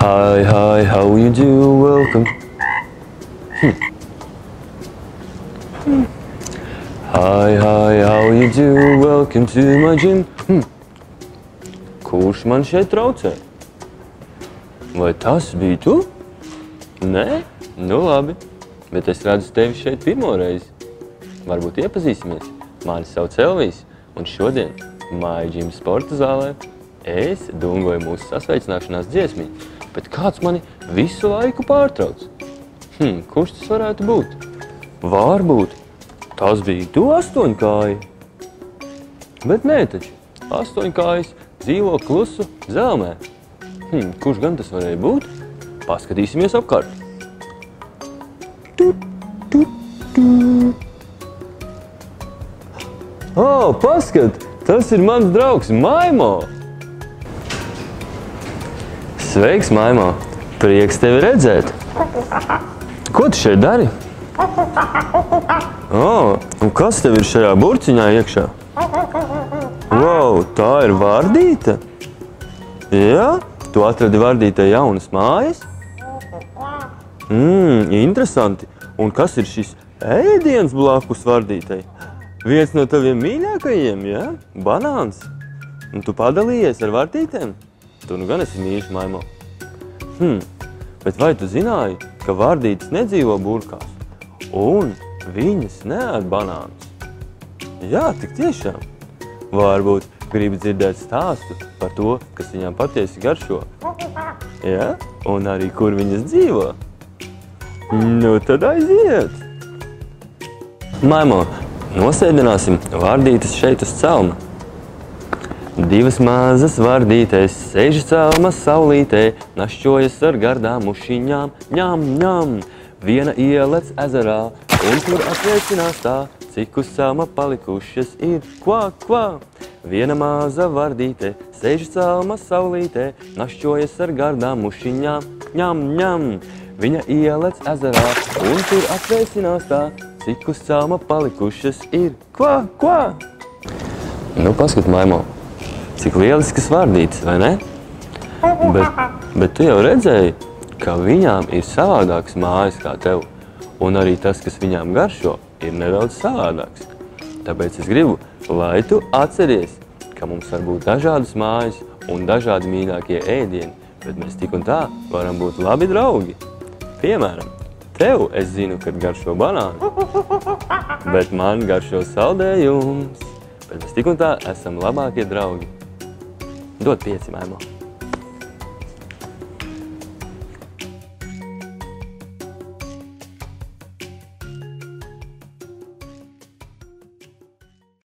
Hi, how you do? Welcome. Hi, how you do? Welcome to my gym. Kurš man šeit traucē? Vai tas bija tu? Nē? Nu labi, bet es redzu tevi šeit pirmo reizi. Varbūt iepazīsimies. Mani sauc Elvijs, un šodien My Gym sporta zālē es dungoju mūsu sasveicināšanās dziesmiņu, bet kāds mani visu laiku pārtrauc. Kurš tas varētu būt? Varbūt tas bija tu astoņkāji. Bet nē taču, astoņkājs dzīvo klusu zelmē. Kurš gan tas varēja būt? Paskatīsimies apkārt. Paskat! Tas ir mans draugs Maimo! Sveiks, Maimo! Prieks tevi redzēt! Ko tu šeit dari? Un kas tev ir šajā burciņā iekšā? Wow, tā ir vardīte? Jā? Tu atradi vardītei jaunas mājas? Interesanti. Un kas ir šis ēdiens blakus vardītei? Viens no taviem mīļākajiem, jā? Banāns. Un tu padalījies ar vardītēm? Tu nu gan esi mīļš, Maimo. Bet vai tu zināji, ka vardītes nedzīvo burkās? Un viņas neēd banānus? Jā, tik tiešām. Varbūt gribi dzirdēt stāstu par to, kas viņām patiesi garšo. Jā? Un arī kur viņas dzīvo? Nu tad aiziet! Maimo, nosēdināsim vardītes šeit uz celma. Divas mazas vardītes sēž celma saulītē, našķojas ar gardām mušiņām, ņam, ņam. Viena ielec ezerā, un tur atvēcinās tā, cik uz celma palikušas ir, kvā, kvā. Viena maza vardīte sēž celma saulītē, našķojas ar gardām mušiņām, ņam, ņam. Viņa ielec ezerā, un tur atvēcinās tā, cik uz celma palikušas ir, kvā, kvā. Nu, paskat, Maimo, cik lieliskas vardītes, vai ne? Bet tu jau redzēji, ka viņām ir savādāks mājas kā tev, un arī tas, kas viņām garšo, ir nedaudz savādāks. Tāpēc es gribu, lai tu atceries, ka mums var būt dažādas mājas un dažādi mīļākie ēdieni, bet mēs tik un tā varam būt labi draugi. Piemēram, tev es zinu, kad garšo banāni, bet man garšo saldējums. Bet mēs tik un tā esam labākie draugi. Dod 5, Maimo.